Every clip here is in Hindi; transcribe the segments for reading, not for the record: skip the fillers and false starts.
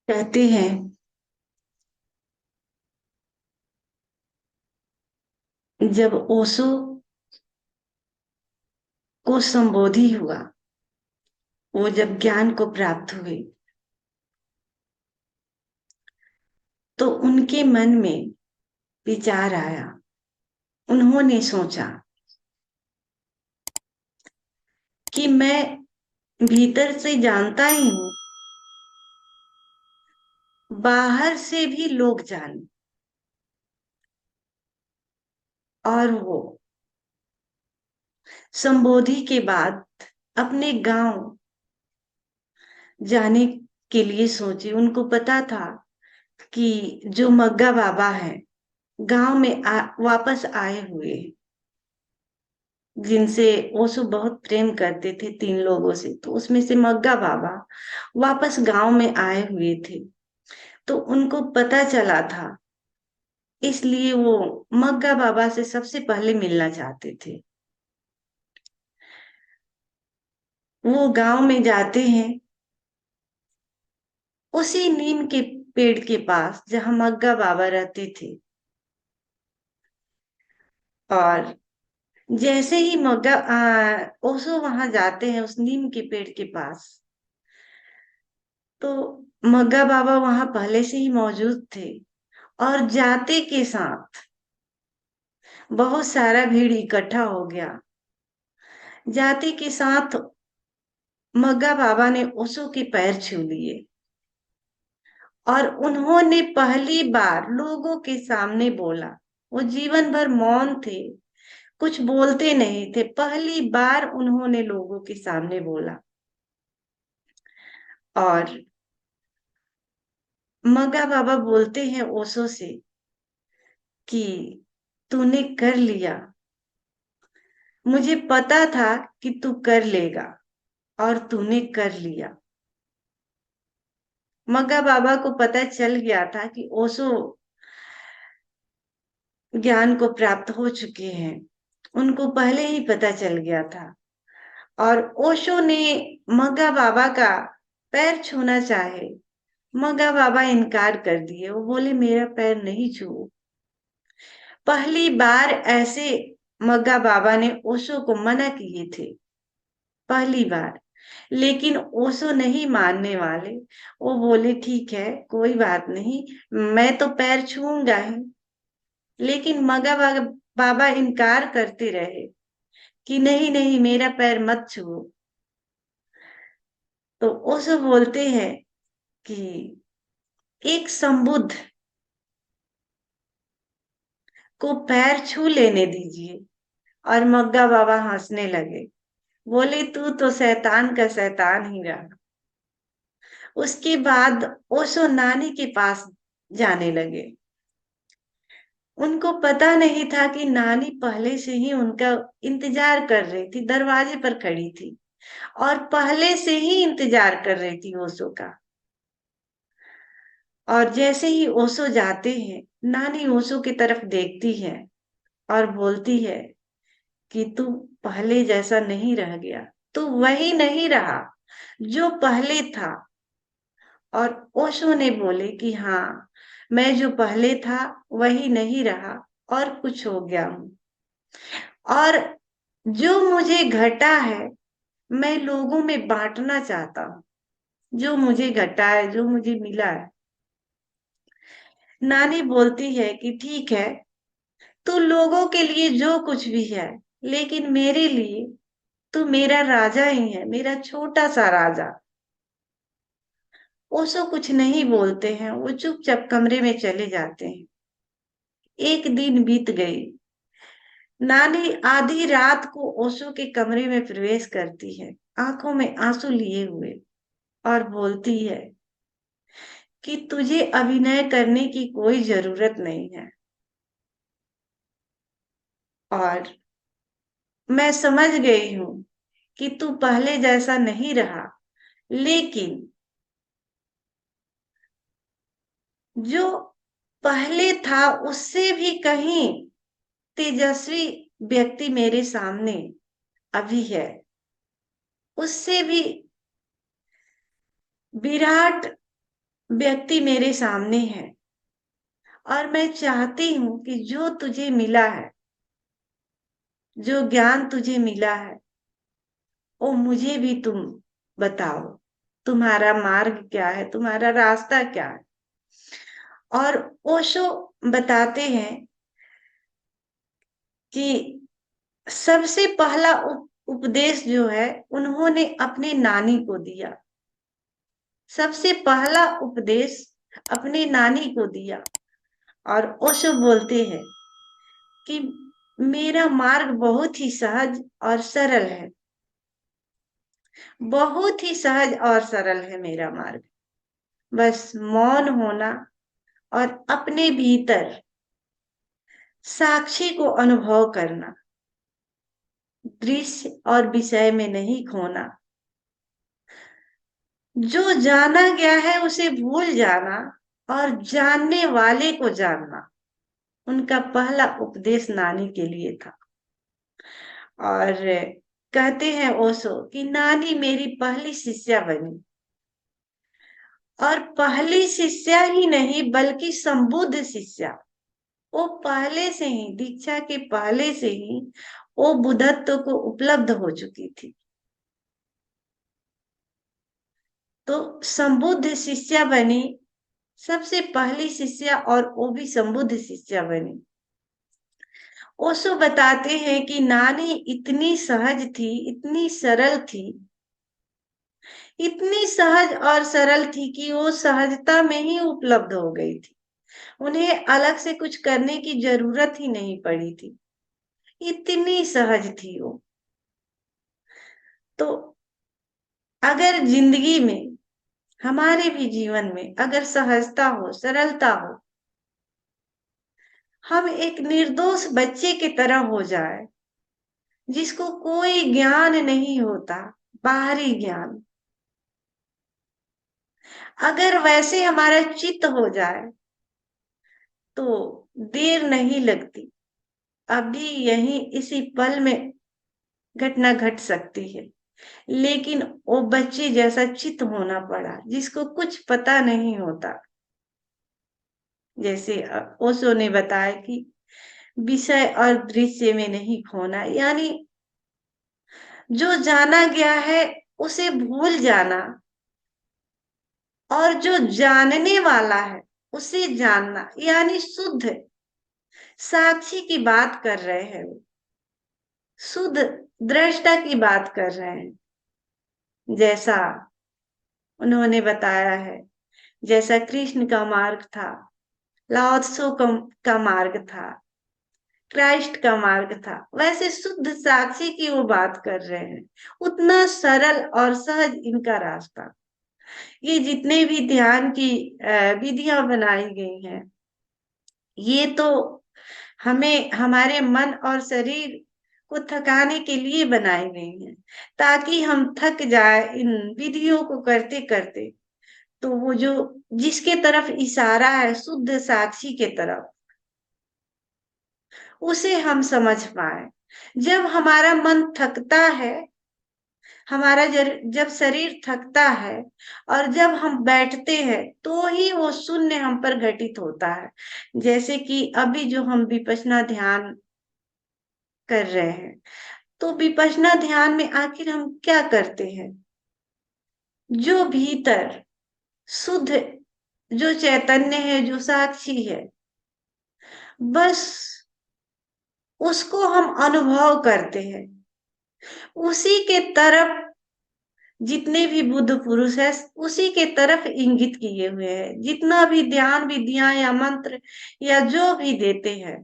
कहते हैं जब ओशो को संबोधि हुआ, वो जब ज्ञान को प्राप्त हुए, तो उनके मन में विचार आया। उन्होंने सोचा कि मैं भीतर से जानता ही हूं, बाहर से भी लोग जाने। और वो संबोधि के बाद अपने गांव जाने के लिए सोचे। उनको पता था कि जो मग्गा बाबा है गांव में वापस आए हुए, जिनसे ओशो बहुत प्रेम करते थे, 3 लोगों से, तो उसमें से मग्गा बाबा वापस गांव में आए हुए थे। तो उनको पता चला था, इसलिए वो मग्गा बाबा से सबसे पहले मिलना चाहते थे। वो गांव में जाते हैं, उसी नीम के पेड़ के पास जहां मग्गा बाबा रहते थे। और जैसे ही ओशो वहां जाते हैं उस नीम के पेड़ के पास, तो मग्गा बाबा वहां पहले से ही मौजूद थे। और जाते के साथ बहुत सारा भीड़ इकट्ठा हो गया। जाते के साथ मग्गा बाबा ने ओशो के पैर छू लिए, और उन्होंने पहली बार लोगों के सामने बोला। वो जीवन भर मौन थे, कुछ बोलते नहीं थे, पहली बार उन्होंने लोगों के सामने बोला। और मग्गा बाबा बोलते हैं ओशो से कि तूने कर लिया, मुझे पता था कि तू कर लेगा, और तूने कर लिया। मग्गा बाबा को पता चल गया था कि ओशो ज्ञान को प्राप्त हो चुके हैं। उनको पहले ही पता चल गया था। और ओशो ने मग्गा बाबा का पैर छूना चाहे, मग्गा बाबा इनकार कर दिए। वो बोले मेरा पैर नहीं छुओ। पहली बार ऐसे मग्गा बाबा ने ओशो को मना किए थे, पहली बार। लेकिन ओशो नहीं मानने वाले। वो बोले ठीक है, कोई बात नहीं, मैं तो पैर छूऊंगा ही। लेकिन बाबा इनकार करते रहे कि नहीं नहीं, मेरा पैर मत छुओ। तो ओशो बोलते हैं कि एक संबुद्ध को पैर छू लेने दीजिए। और मग्गा बाबा हंसने लगे, बोले तू तो शैतान का शैतान ही रहा। उसके बाद ओशो नानी के पास जाने लगे। उनको पता नहीं था कि नानी पहले से ही उनका इंतजार कर रही थी, दरवाजे पर खड़ी थी और पहले से ही इंतजार कर रही थी ओशो का। और जैसे ही ओशो जाते हैं, नानी ओशो की तरफ देखती है और बोलती है कि तू पहले जैसा नहीं रह गया, तू वही नहीं रहा जो पहले था। और ओशो ने बोले कि हाँ, मैं जो पहले था वही नहीं रहा, और कुछ हो गया हूं। और जो मुझे घटा है, मैं लोगों में बांटना चाहता हूँ। जो मुझे घटा है, जो मुझे मिला है। नानी बोलती है कि ठीक है, तू लोगों के लिए जो कुछ भी है, लेकिन मेरे लिए तू मेरा राजा ही है, मेरा छोटा सा राजा। ओशो कुछ नहीं बोलते हैं, वो चुपचाप कमरे में चले जाते हैं। एक दिन बीत गई। नानी आधी रात को ओशो के कमरे में प्रवेश करती है, आंखों में आंसू लिए हुए, और बोलती है कि तुझे अभिनय करने की कोई जरूरत नहीं है। और मैं समझ गई हूं कि तू पहले जैसा नहीं रहा, लेकिन जो पहले था उससे भी कहीं तेजस्वी व्यक्ति मेरे सामने अभी है। उससे भी विराट व्यक्ति मेरे सामने है और मैं चाहती हूं कि जो तुझे मिला है, जो ज्ञान तुझे मिला है, वो मुझे भी तुम बताओ। तुम्हारा मार्ग क्या है, तुम्हारा रास्ता क्या है। और ओशो बताते हैं कि सबसे पहला उपदेश जो है उन्होंने अपने नानी को दिया। सबसे पहला उपदेश अपने नानी को दिया। और ओशो बोलते हैं कि मेरा मार्ग बहुत ही सहज और सरल है। बहुत ही सहज और सरल है मेरा मार्ग। बस मौन होना और अपने भीतर साक्षी को अनुभव करना, दृश्य और विषय में नहीं खोना। जो जाना गया है उसे भूल जाना और जानने वाले को जानना, उनका पहला उपदेश नानी के लिए था। और कहते हैं ओशो कि नानी मेरी पहली शिष्या बनी, और पहली शिष्या ही नहीं बल्कि संबुद्ध शिष्या। वो पहले से ही, दीक्षा के पहले से ही वो बुद्धत्व को उपलब्ध हो चुकी थी। तो संबुद्ध शिष्या बनी, सबसे पहली शिष्या, और वो भी संबुद्ध शिष्या बनी। ओशो बताते हैं कि नानी इतनी सहज थी, इतनी सरल थी, इतनी सहज और सरल थी कि वो सहजता में ही उपलब्ध हो गई थी। उन्हें अलग से कुछ करने की जरूरत ही नहीं पड़ी थी, इतनी सहज थी वो। तो अगर जिंदगी में, हमारे भी जीवन में अगर सहजता हो, सरलता हो, हम एक निर्दोष बच्चे की तरह हो जाए जिसको कोई ज्ञान नहीं होता, बाहरी ज्ञान, अगर वैसे हमारा चित्त हो जाए तो देर नहीं लगती, अभी यहीं इसी पल में घटना घट सकती है। लेकिन वो बच्चे जैसा चित्त होना पड़ा जिसको कुछ पता नहीं होता। जैसे ओशो ने बताया कि विषय और दृश्य में नहीं खोना, यानी जो जाना गया है उसे भूल जाना, और जो जानने वाला है उसे जानना, यानी शुद्ध साक्षी की बात कर रहे हैं वो, शुद्ध दृष्टा की बात कर रहे हैं। जैसा उन्होंने बताया है, जैसा कृष्ण का मार्ग था, लाओ त्सो का मार्ग था, क्राइस्ट का मार्ग था, वैसे शुद्ध साक्षी की वो बात कर रहे हैं। उतना सरल और सहज इनका रास्ता। ये जितने भी ध्यान की विधियां बनाई गई हैं, ये तो हमें हमारे मन और शरीर को थकाने के लिए बनाई गई हैं, ताकि हम थक जाए इन विधियों को करते करते। तो वो जो जिसके तरफ इशारा है, शुद्ध साक्षी के तरफ, उसे हम समझ पाए। जब हमारा मन थकता है, हमारा जब शरीर थकता है और जब हम बैठते हैं, तो ही वो शून्य हम पर घटित होता है। जैसे कि अभी जो हम विपश्यना ध्यान कर रहे हैं, तो विपश्यना ध्यान में आखिर हम क्या करते हैं? जो भीतर शुद्ध, जो चैतन्य है, जो साक्षी है, बस उसको हम अनुभव करते हैं। उसी के तरफ जितने भी बुद्ध पुरुष है, उसी के तरफ इंगित किए हुए हैं। जितना भी ध्यान विधियां या मंत्र या जो भी देते हैं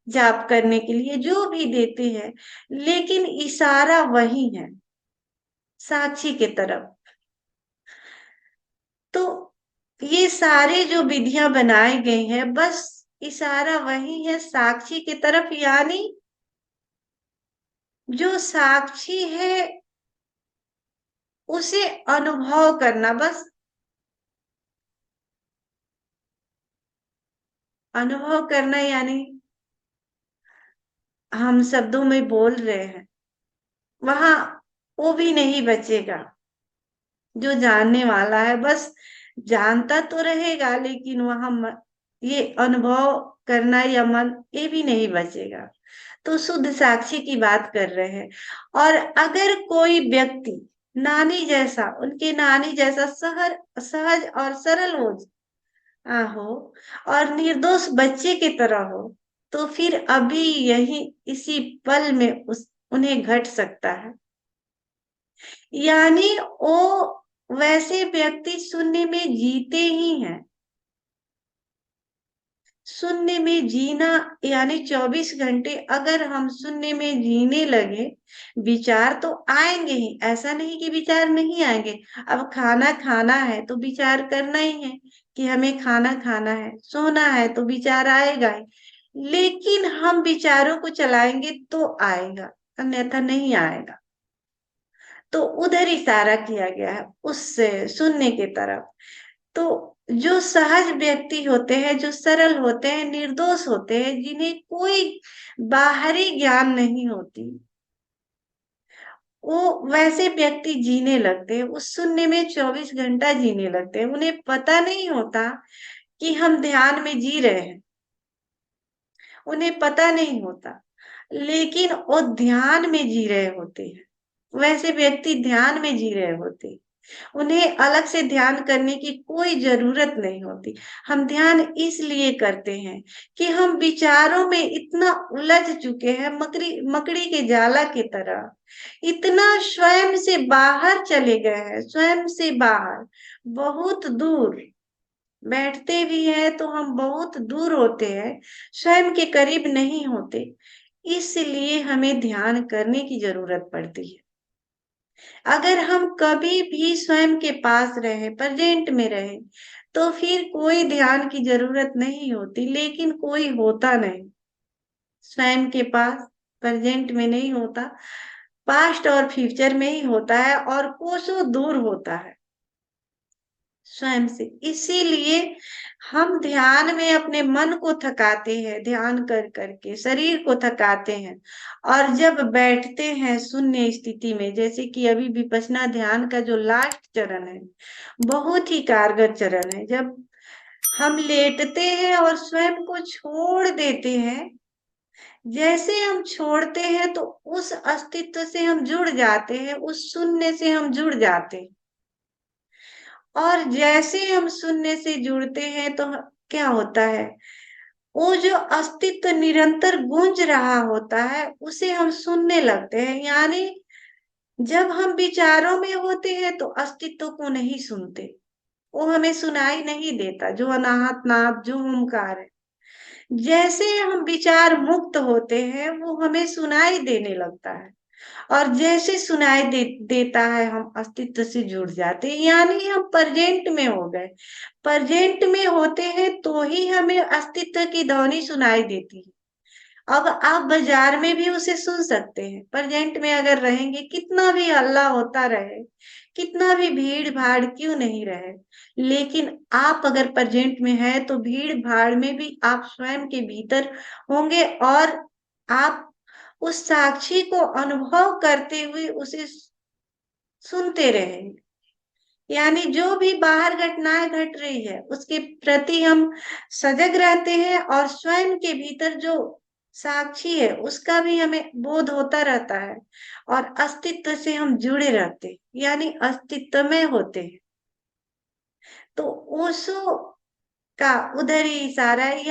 जाप करने के लिए, जो भी देते हैं, लेकिन इशारा वही है, साक्षी के तरफ। तो ये सारे जो विधियां बनाई गई हैं, बस इशारा वही है, साक्षी की तरफ। यानी जो साक्षी है उसे अनुभव करना, बस अनुभव करना। यानी हम शब्दों में बोल रहे हैं, वहां वो भी नहीं बचेगा जो जानने वाला है। बस जानता तो रहेगा, लेकिन वहां ये अनुभव करना या मन, ये भी नहीं बचेगा। तो शुद्ध साक्षी की बात कर रहे हैं। और अगर कोई व्यक्ति नानी जैसा, उनके नानी जैसा सहज और सरल हो और निर्दोष बच्चे की तरह हो, तो फिर अभी यही इसी पल में उन्हें घट सकता है। यानी वो वैसे व्यक्ति शून्य में जीते ही हैं। शून्य में जीना यानी 24 घंटे अगर हम शून्य में जीने लगे, विचार तो आएंगे ही, ऐसा नहीं कि विचार नहीं आएंगे। अब खाना खाना है तो विचार करना ही है कि हमें खाना खाना है, सोना है तो विचार आएगा ही। लेकिन हम विचारों को चलाएंगे तो आएगा, अन्यथा नहीं आएगा। तो उधर इशारा किया गया है, उससे शून्य की तरफ। तो जो सहज व्यक्ति होते हैं, जो सरल होते हैं, निर्दोष होते हैं, जिन्हें कोई बाहरी ज्ञान नहीं होती, वो वैसे व्यक्ति जीने लगते हैं, उस शून्य में 24 घंटा जीने लगते हैं। उन्हें पता नहीं होता कि हम ध्यान में जी रहे हैं, उन्हें पता नहीं होता, लेकिन वो ध्यान में जी रहे होते हैं। वैसे व्यक्ति ध्यान में जी रहे होते हैं, उन्हें अलग से ध्यान करने की कोई जरूरत नहीं होती। हम ध्यान इसलिए करते हैं कि हम विचारों में इतना उलझ चुके हैं, मकड़ी मकड़ी के जाला की तरह, इतना स्वयं से बाहर चले गए हैं, स्वयं से बाहर, बहुत दूर। बैठते भी हैं तो हम बहुत दूर होते हैं, स्वयं के करीब नहीं होते। इसलिए हमें ध्यान करने की जरूरत पड़ती है। अगर हम कभी भी स्वयं के पास रहे, प्रेजेंट में रहे, तो फिर कोई ध्यान की जरूरत नहीं होती। लेकिन कोई होता नहीं स्वयं के पास, प्रेजेंट में नहीं होता, पास्ट और फ्यूचर में ही होता है, और कोसों दूर होता है स्वयं से। इसीलिए हम ध्यान में अपने मन को थकाते हैं, ध्यान कर करके शरीर को थकाते हैं। और जब बैठते हैं शून्य स्थिति में, जैसे कि अभी विपश्यना ध्यान का जो लास्ट चरण है, बहुत ही कारगर चरण है। जब हम लेटते हैं और स्वयं को छोड़ देते हैं, जैसे हम छोड़ते हैं तो उस अस्तित्व से हम जुड़ जाते हैं, उस शून्य से हम जुड़ जाते हैं। और जैसे हम शून्य से जुड़ते हैं तो क्या होता है, वो जो अस्तित्व निरंतर गूंज रहा होता है, उसे हम सुनने लगते हैं। यानी जब हम विचारों में होते हैं तो अस्तित्व को नहीं सुनते, वो हमें सुनाई नहीं देता, जो अनाहत नाद, जो ओमकार है। जैसे हम विचार मुक्त होते हैं, वो हमें सुनाई देने लगता है। और जैसे सुनाई देता है, हम अस्तित्व से जुड़ जाते हैं, यानी हम प्रेजेंट में हो गए। प्रेजेंट में होते हैं तो ही हमें अस्तित्व की ध्वनि सुनाई देती है। अब आप बाजार में भी उसे सुन सकते हैं। प्रेजेंट में अगर रहेंगे, कितना भी हल्ला होता रहे, कितना भी भीड़ भाड़ क्यों नहीं रहे, लेकिन आप अगर प्रेजेंट में है तो भीड़ भाड़ में भी आप स्वयं के भीतर होंगे, और आप उस साक्षी को अनुभव करते हुए उसे सुनते रहेंगे। यानी जो भी बाहर घटनाएं घट रही है, उसके प्रति हम सजग रहते हैं, और स्वयं के भीतर जो साक्षी है उसका भी हमें बोध होता रहता है, और अस्तित्व से हम जुड़े रहते हैं, यानी अस्तित्व में होते हैं। तो ओशो का उधर ही इशारा है,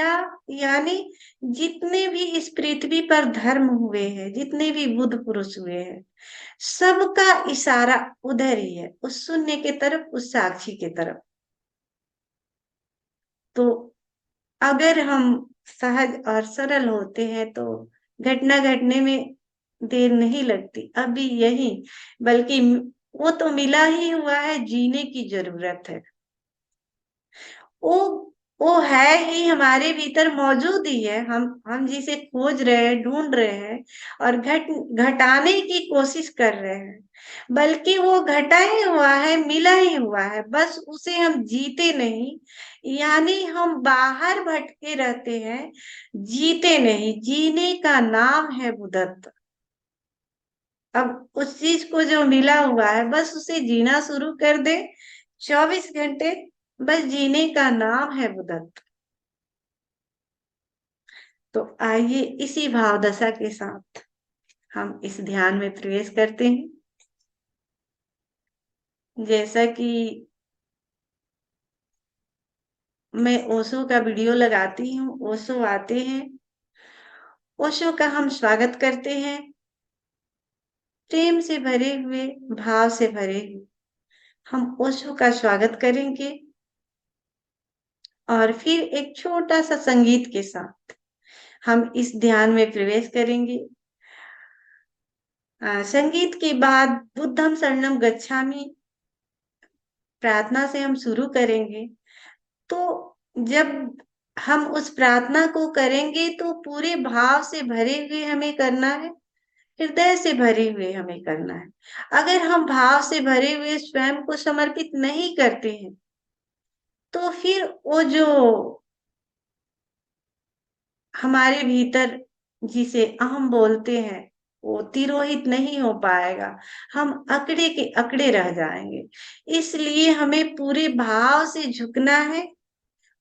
यानी जितने भी इस पृथ्वी पर धर्म हुए हैं, जितने भी बुद्ध पुरुष हुए हैं, सबका इशारा उधर ही है, उस शून्य की तरफ, उस साक्षी की तरफ। तो अगर हम सहज और सरल होते हैं तो घटना घटने में देर नहीं लगती, अभी यही, बल्कि वो तो मिला ही हुआ है, जीने की जरूरत है। वो वो है ही, हमारे भीतर मौजूद ही है। हम जिसे खोज रहे हैं, ढूंढ रहे हैं, और घटाने की कोशिश कर रहे हैं। बल्कि वो घटा ही हुआ है, मिला ही हुआ है, बस उसे हम जीते नहीं। यानी हम बाहर भटके रहते हैं, जीते नहीं। जीने का नाम है बुद्धत्व। अब उस चीज को जो मिला हुआ है, बस उसे जीना शुरू कर दे, 24 घंटे बस जीने का नाम है बुद्धत्व। तो आइए इसी भाव दशा के साथ हम इस ध्यान में प्रवेश करते हैं। जैसा कि मैं ओशो का वीडियो लगाती हूँ, ओशो आते हैं, ओशो का हम स्वागत करते हैं, प्रेम से भरे हुए, भाव से भरे हुए हम ओशो का स्वागत करेंगे। और फिर एक छोटा सा संगीत के साथ हम इस ध्यान में प्रवेश करेंगे। संगीत के बाद बुद्धम शरणम गच्छामि प्रार्थना से हम शुरू करेंगे। तो जब हम उस प्रार्थना को करेंगे तो पूरे भाव से भरे हुए हमें करना है, हृदय से भरे हुए हमें करना है। अगर हम भाव से भरे हुए स्वयं को समर्पित नहीं करते हैं तो फिर वो जो हमारे भीतर जिसे अहम बोलते हैं वो तिरोहित नहीं हो पाएगा, हम अकड़े के अकड़े रह जाएंगे। इसलिए हमें पूरे भाव से झुकना है,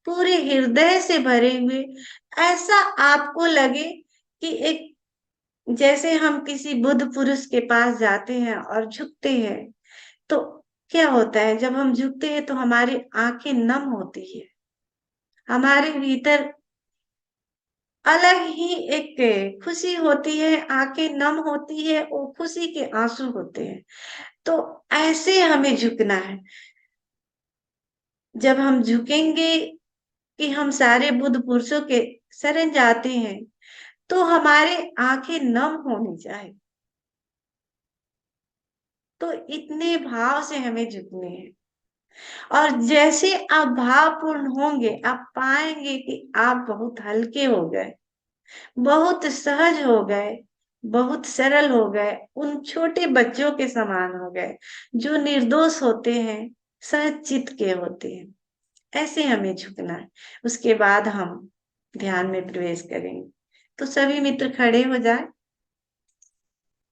पूरे हृदय से भरे हुए। ऐसा आपको लगे कि एक, जैसे हम किसी बुद्ध पुरुष के पास जाते हैं और झुकते हैं तो क्या होता है, जब हम झुकते हैं तो हमारी आंखें नम होती है, हमारे भीतर अलग ही एक खुशी होती है, आंखें नम होती है, वो खुशी के आंसू होते हैं। तो ऐसे हमें झुकना है। जब हम झुकेंगे कि हम सारे बुद्ध पुरुषों के शरण जाते हैं तो हमारे आंखें नम होनी चाहिए। तो इतने भाव से हमें झुकने हैं। और जैसे आप भावपूर्ण होंगे आप पाएंगे कि आप बहुत हल्के हो गए, बहुत सहज हो गए, बहुत सरल हो गए, उन छोटे बच्चों के समान हो गए जो निर्दोष होते हैं, सहज चित्त के होते हैं। ऐसे हमें झुकना है। उसके बाद हम ध्यान में प्रवेश करेंगे। तो सभी मित्र खड़े हो जाए।